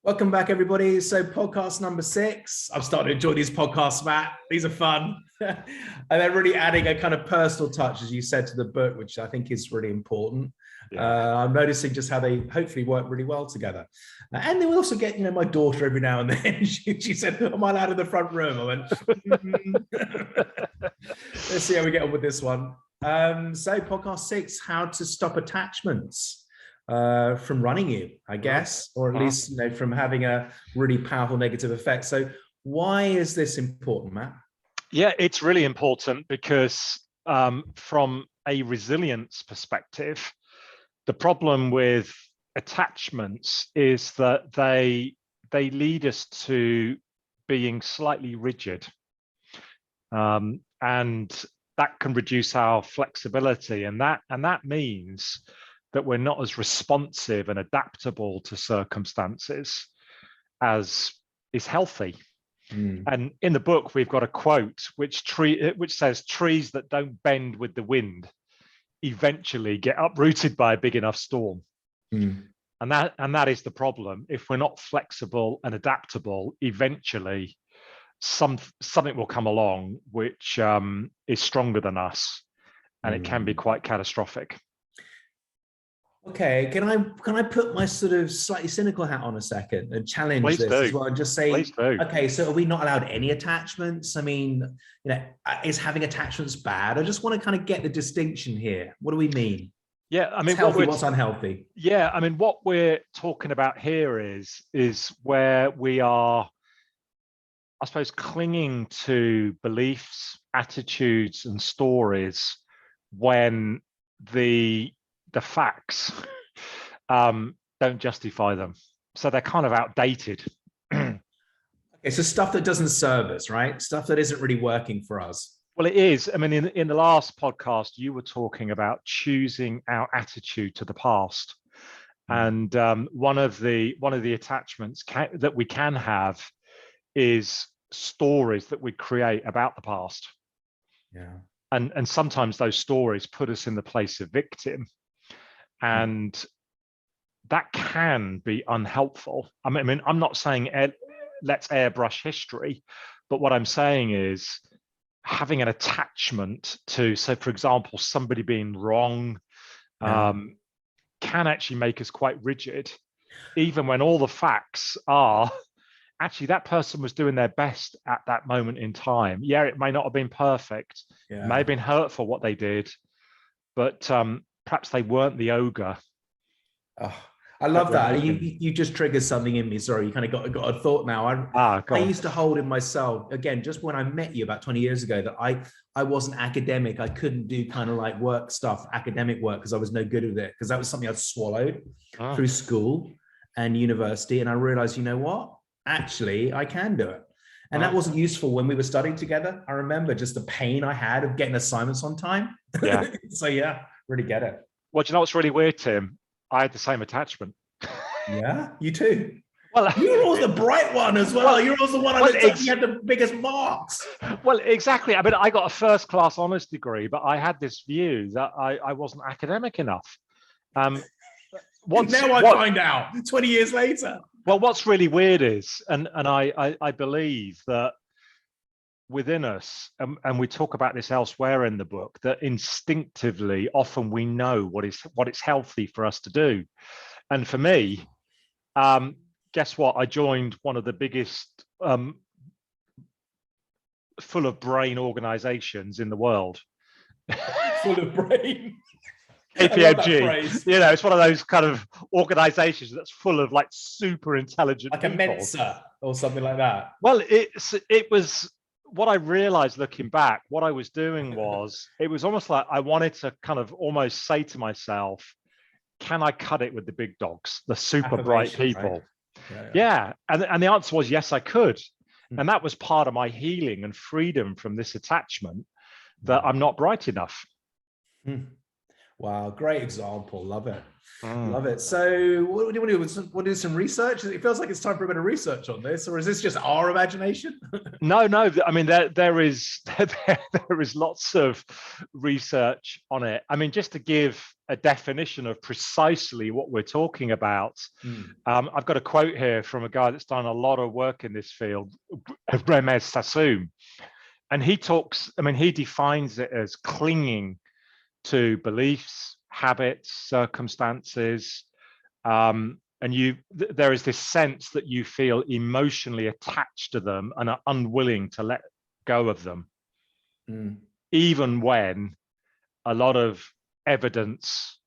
Welcome back, everybody. So, podcast number 6. I'm starting to enjoy these podcasts, Matt. These are fun. And they're really adding a kind of personal touch, as you said, to the book, which I think is really important. Yeah. I'm noticing just how they hopefully work really well together. And they will also get, my daughter every now and then. She said, "Am I allowed in the front room?" I went, Let's see how we get on with this one. So, podcast 6, how to stop attachments from running you, I guess, or at least from having a really powerful negative effect. So why is this important, Matt? Yeah, it's really important because from a resilience perspective, the problem with attachments is that they lead us to being slightly rigid, and that can reduce our flexibility, and that means that we're not as responsive and adaptable to circumstances as is healthy. And in the book, we've got a quote which says, "Trees that don't bend with the wind eventually get uprooted by a big enough storm." And that is the problem. If we're not flexible and adaptable, eventually something will come along which is stronger than us, and it can be quite catastrophic. Okay, can I put my sort of slightly cynical hat on a second and challenge this as well, and just say, okay, so are we not allowed any attachments? I mean, is having attachments bad? I just want to kind of get the distinction here. What do we mean? Yeah, I mean, what's unhealthy? Yeah, I mean, what we're talking about here is where we are, I suppose, clinging to beliefs, attitudes, and stories when the facts don't justify them. So they're kind of outdated. Okay, so stuff that doesn't serve us, right? Stuff that isn't really working for us. Well, it is. I mean, in the last podcast, you were talking about choosing our attitude to the past. And one of the attachments that we can have is stories that we create about the past. Yeah. And sometimes those stories put us in the place of victim. And that can be unhelpful. I mean, I'm not saying let's airbrush history, but what I'm saying is having an attachment to, so for example, somebody being wrong can actually make us quite rigid, even when all the facts are actually that person was doing their best at that moment in time. Yeah, it may not have been perfect. It may have been hurtful what they did, but perhaps they weren't the ogre. Oh, I love that. You just triggered something in me. Sorry, you kind of got a thought now. I used to hold in myself, again, just when I met you about 20 years ago, that I wasn't academic. I couldn't do kind of like work stuff, academic work, because I was no good at it, because that was something I'd swallowed through school and university. And I realized, you know what? Actually, I can do it. And that wasn't useful when we were studying together. I remember just the pain I had of getting assignments on time. Yeah. So yeah, really get it. Well, do you know what's really weird, Tim? I had the same attachment. Yeah, you too. Well, you were always the bright one as well. You're also the one you had the biggest marks. Well, exactly. I mean, I got a first-class honours degree, but I had this view that I wasn't academic enough. Now I find out 20 years later. Well, what's really weird is, and I believe that within us, and we talk about this elsewhere in the book, that instinctively, often we know what is healthy for us to do. And for me, guess what? I joined one of the biggest full of brain organizations in the world. Full of brain. KPMG, it's one of those kind of organizations that's full of like super intelligent like people. A Mensa or something like that. Well, it was what I realized looking back. What I was doing was, it was almost like I wanted to kind of almost say to myself, can I cut it with the big dogs, the super bright people? Right? Yeah. And the answer was yes, I could. And that was part of my healing and freedom from this attachment that I'm not bright enough. Wow, great example. Love it. Mm. Love it. So what do you want to do? Want to do some research? It feels like it's time for a bit of research on this, or is this just our imagination? No, no. I mean, there is there is lots of research on it. I mean, just to give a definition of precisely what we're talking about, I've got a quote here from a guy that's done a lot of work in this field, Remez Sassoon, and he talks. I mean, he defines it as clinging to beliefs, habits, circumstances, and there is this sense that you feel emotionally attached to them and are unwilling to let go of them, even when a lot of evidence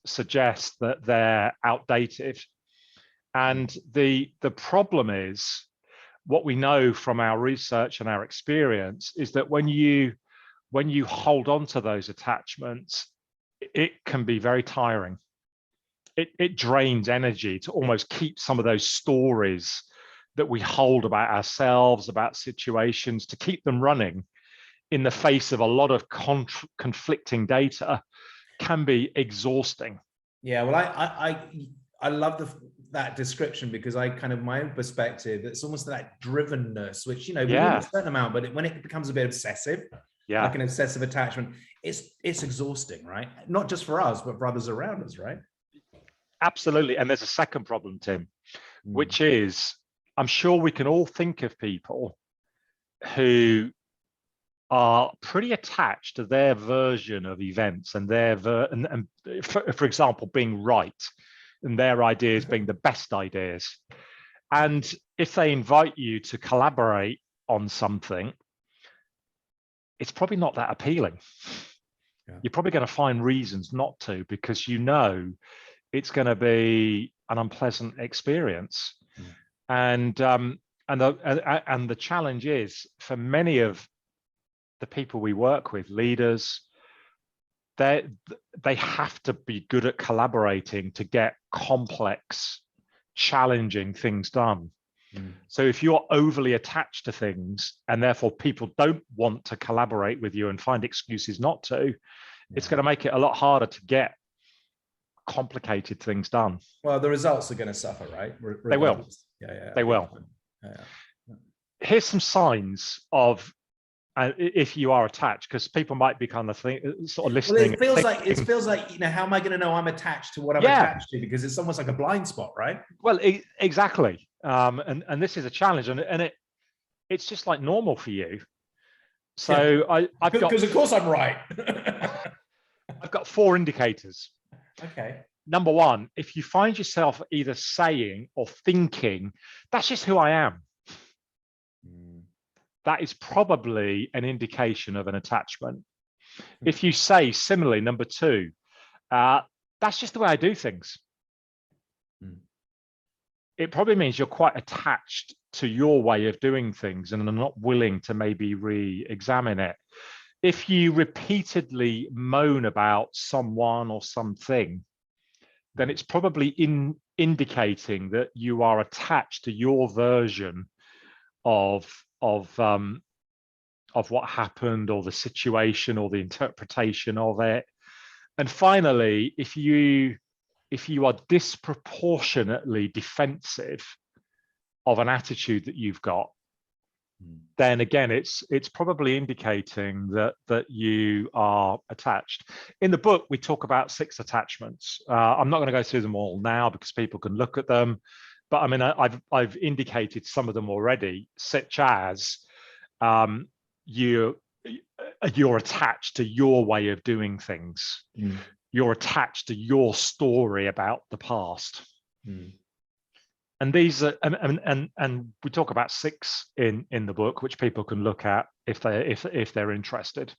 suggests that they're outdated. And the problem is, what we know from our research and our experience is that when you hold on to those attachments, it can be very tiring. It drains energy to almost keep some of those stories that we hold about ourselves, about situations, to keep them running in the face of a lot of conflicting data can be exhausting. Yeah, well, I love that description, because I kind of, my own perspective, it's almost that drivenness, which, we need a certain amount, but when it becomes a bit obsessive, like an obsessive attachment, it's exhausting, right? Not just for us, but for others around us, right? Absolutely. And there's a second problem, Tim, which is, I'm sure we can all think of people who are pretty attached to their version of events and for example, being right, and their ideas being the best ideas. And if they invite you to collaborate on something, it's probably not that appealing. You're probably going to find reasons not to, because it's going to be an unpleasant experience. And the challenge is, for many of the people we work with, leaders, they have to be good at collaborating to get complex, challenging things done. So if you're overly attached to things, and therefore people don't want to collaborate with you and find excuses not to, it's going to make it a lot harder to get complicated things done. Well, the results are going to suffer, right? They will. They will. Here's some signs of if you are attached, because people might be kind of sort of listening. Well, it feels like how am I going to know I'm attached to what I'm attached to? Because it's almost like a blind spot, right? Well, exactly. And this is a challenge, and it's just like normal for you. So I've got, because of course I'm right. I've got 4 indicators. Okay. Number 1, if you find yourself either saying or thinking, that's just who I am, that is probably an indication of an attachment. If you say, similarly, number 2, that's just the way I do things, it probably means you're quite attached to your way of doing things and are not willing to maybe re-examine it. If you repeatedly moan about someone or something, then it's probably indicating that you are attached to your version of what happened, or the situation, or the interpretation of it. And finally, if you are disproportionately defensive of an attitude that you've got, then again, it's probably indicating that you are attached. In the book, we talk about 6 attachments. I'm not going to go through them all now because people can look at them, but I mean, I've indicated some of them already, such as you're attached to your way of doing things. You're attached to your story about the past. And these are, and we talk about 6 in the book, which people can look at if they're interested.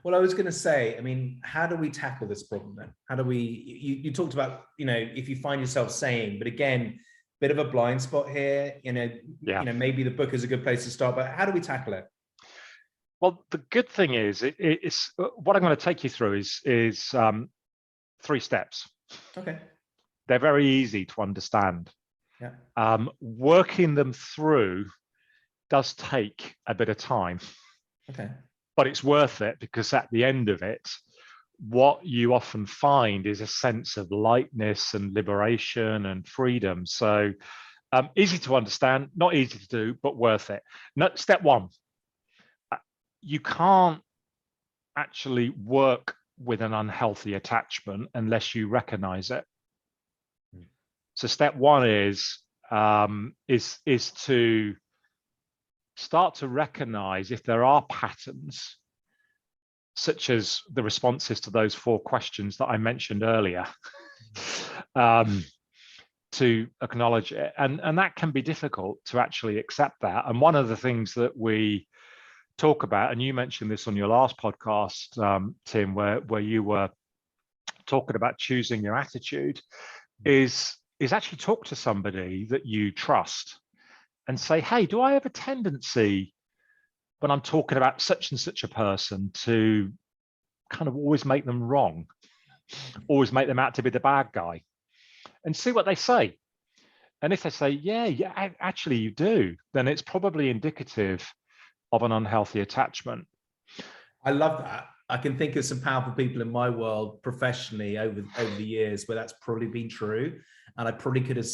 Well, I was going to say, I mean, how do we tackle this problem then? How do we? You talked about, if you find yourself saying, but again, bit of a blind spot here. Maybe the book is a good place to start, but how do we tackle it? Well, the good thing is, it's what I'm going to take you through is 3 steps. Okay. They're very easy to understand. Yeah. Working them through does take a bit of time. Okay. But it's worth it, because at the end of it, what you often find is a sense of lightness and liberation and freedom. So easy to understand, not easy to do, but worth it. Step one, you can't actually work with an unhealthy attachment unless you recognize it. So step one is to start to recognize if there are patterns, such as the responses to those 4 questions that I mentioned earlier, to acknowledge it. And that can be difficult to actually accept that. And one of the things that we talk about, and you mentioned this on your last podcast, Tim, where you were talking about choosing your attitude, is actually talk to somebody that you trust and say, hey, do I have a tendency when I'm talking about such and such a person to kind of always make them wrong, always make them out to be the bad guy, and see what they say. And if they say, yeah, actually you do, then it's probably indicative of an unhealthy attachment. I love that. I can think of some powerful people in my world professionally over the years where that's probably been true. And I probably could have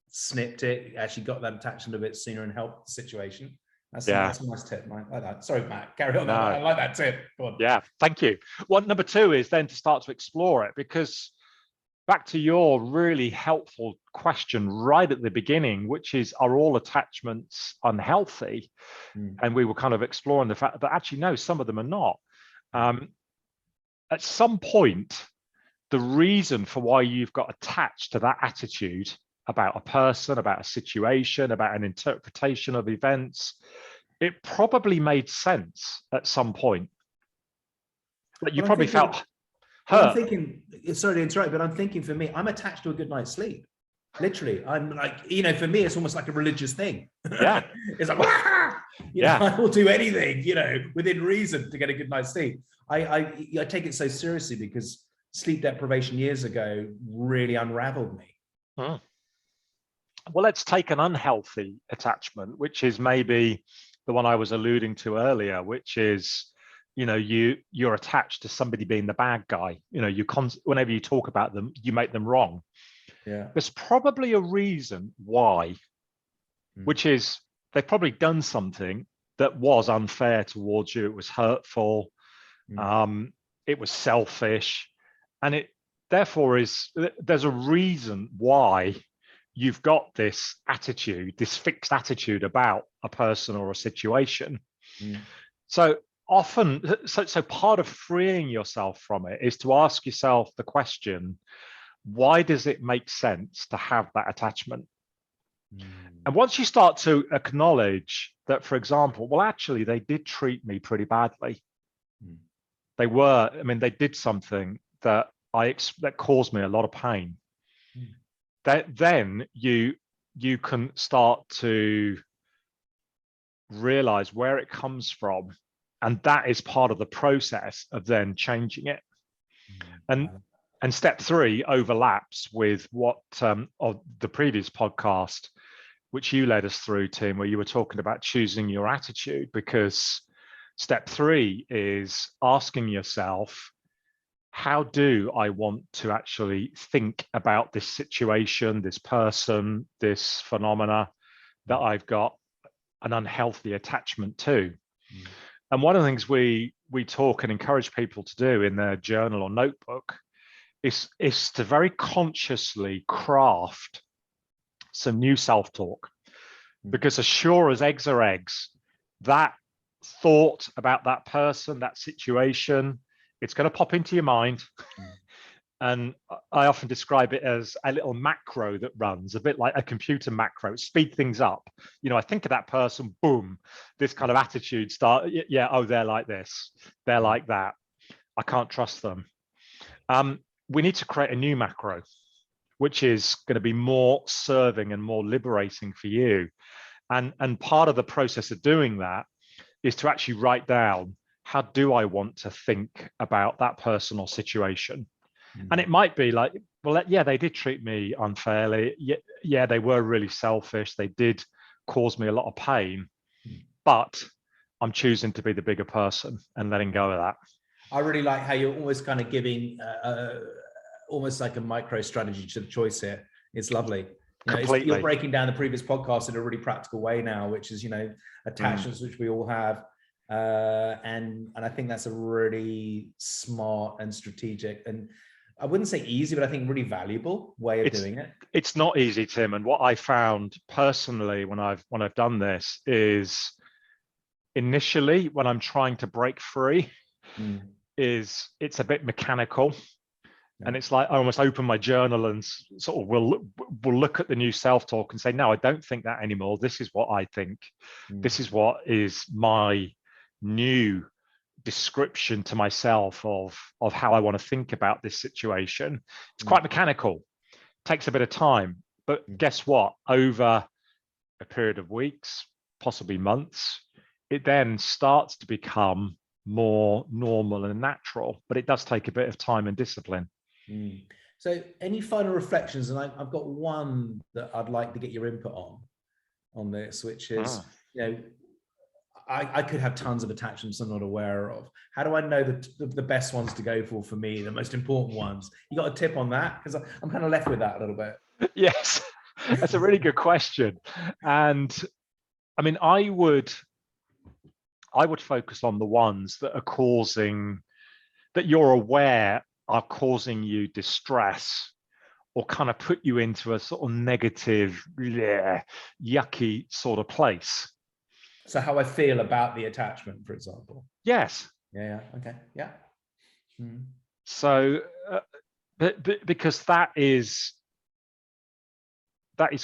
snipped it, actually got that attachment a bit sooner and helped the situation. That's a nice tip, Mike. I like that. Sorry, Matt, carry on. No. I like that tip. Go on. Yeah, thank you. Well, number 2 is then to start to explore it, because back to your really helpful question right at the beginning, which is, are all attachments unhealthy? And we were kind of exploring the fact that actually, no, some of them are not. At some point, the reason for why you've got attached to that attitude about a person, about a situation, about an interpretation of events, it probably made sense at some point. But you probably felt hurt. I'm thinking, sorry to interrupt, but I'm thinking, for me, I'm attached to a good night's sleep. Literally, I'm like, for me, it's almost like a religious thing. Yeah. It's like, I will do anything, within reason to get a good night's sleep. I take it so seriously because sleep deprivation years ago really unraveled me. Well, let's take an unhealthy attachment, which is maybe the one I was alluding to earlier, which is, you're attached to somebody being the bad guy. Whenever you talk about them, you make them wrong. Yeah. There's probably a reason why, which is they've probably done something that was unfair towards you. It was hurtful. It was selfish. And it therefore there's a reason why you've got this attitude, this fixed attitude about a person or a situation. So often, so part of freeing yourself from it is to ask yourself the question, why does it make sense to have that attachment? And once you start to acknowledge that, for example, well, actually, they did treat me pretty badly. They did something that caused me a lot of pain. Then you can start to realize where it comes from. And that is part of the process of then changing it. And step 3 overlaps with what of the previous podcast, which you led us through, Tim, where you were talking about choosing your attitude, because step 3 is asking yourself, how do I want to actually think about this situation, this person, this phenomena that I've got an unhealthy attachment to? And one of the things we talk and encourage people to do in their journal or notebook is to very consciously craft some new self-talk. Because as sure as eggs are eggs, that thought about that person, that situation, it's going to pop into your mind. And I often describe it as a little macro that runs, a bit like a computer macro, speed things up. I think of that person, boom, this kind of attitude they're like this, they're like that, I can't trust them. We need to create a new macro, which is going to be more serving and more liberating for you. And part of the process of doing that is to actually write down, how do I want to think about that person or situation? And it might be like, well, yeah, they did treat me unfairly. Yeah, they were really selfish. They did cause me a lot of pain, but I'm choosing to be the bigger person and letting go of that. I really like how you're almost kind of giving almost like a micro strategy to the choice here. It's lovely. You're breaking down the previous podcast in a really practical way now, which is, attachments, which we all have. And I think that's a really smart and strategic, and I wouldn't say easy, but I think really valuable way of doing it. It's not easy, Tim. And what I found personally when I've done this is initially when I'm trying to break free, is it's a bit mechanical. And it's like I almost open my journal and sort of will look at the new self-talk and say, no, I don't think that anymore. This is what I think. This is what is my new description to myself of how I want to think about this situation. It's quite mechanical, takes a bit of time, but guess what? Over a period of weeks, possibly months, it then starts to become more normal and natural, but it does take a bit of time and discipline. So any final reflections? And I've got one that I'd like to get your input on this, which is, I could have tons of attachments I'm not aware of. How do I know the best ones to go for me, the most important ones? You got a tip on that? Because I'm kind of left with that a little bit. Yes, that's a really good question. And I mean, I would focus on the ones that are that you're aware are causing you distress or kind of put you into a sort of negative, yucky sort of place. So how I feel about the attachment, for example. Yes. Yeah. Okay. Yeah. So, because that is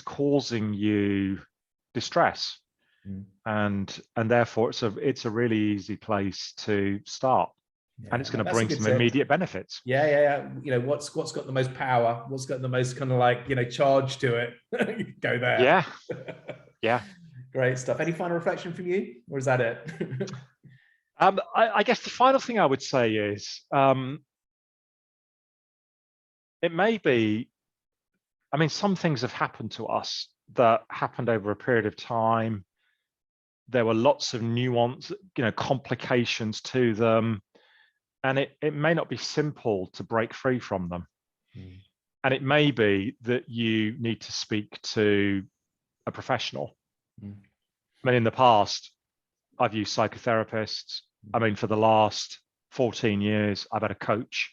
causing you distress, and therefore it's a really easy place to start. Yeah, and it's going to bring some immediate benefits. Yeah. What's got the most power? What's got the most kind of like, charge to it? Go there. Yeah. Yeah. Great stuff. Any final reflection from you, or is that it? I guess the final thing I would say is it may be, I mean, some things have happened to us that happened over a period of time. There were lots of nuance, complications to them. And it may not be simple to break free from them. And it may be that you need to speak to a professional. I mean, in the past, I've used psychotherapists. I mean, for the last 14 years, I've had a coach.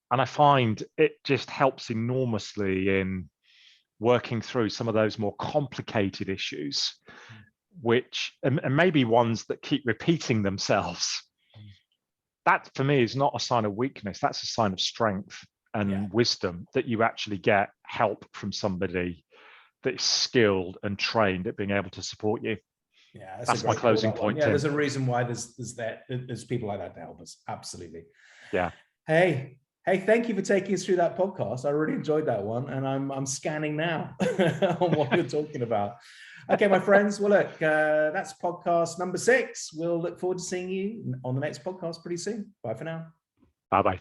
And I find it just helps enormously in working through some of those more complicated issues, and maybe ones that keep repeating themselves. That for me is not a sign of weakness. That's a sign of strength and wisdom, that you actually get help from somebody that is skilled and trained at being able to support you. Yeah, that's my closing point. Yeah, there's a reason why there's people like that to help us. Absolutely. Yeah. Hey, thank you for taking us through that podcast. I really enjoyed that one, and I'm scanning now on what you're talking about. Okay, my friends. Well, look, that's podcast number 6. We'll look forward to seeing you on the next podcast pretty soon. Bye for now. Bye-bye.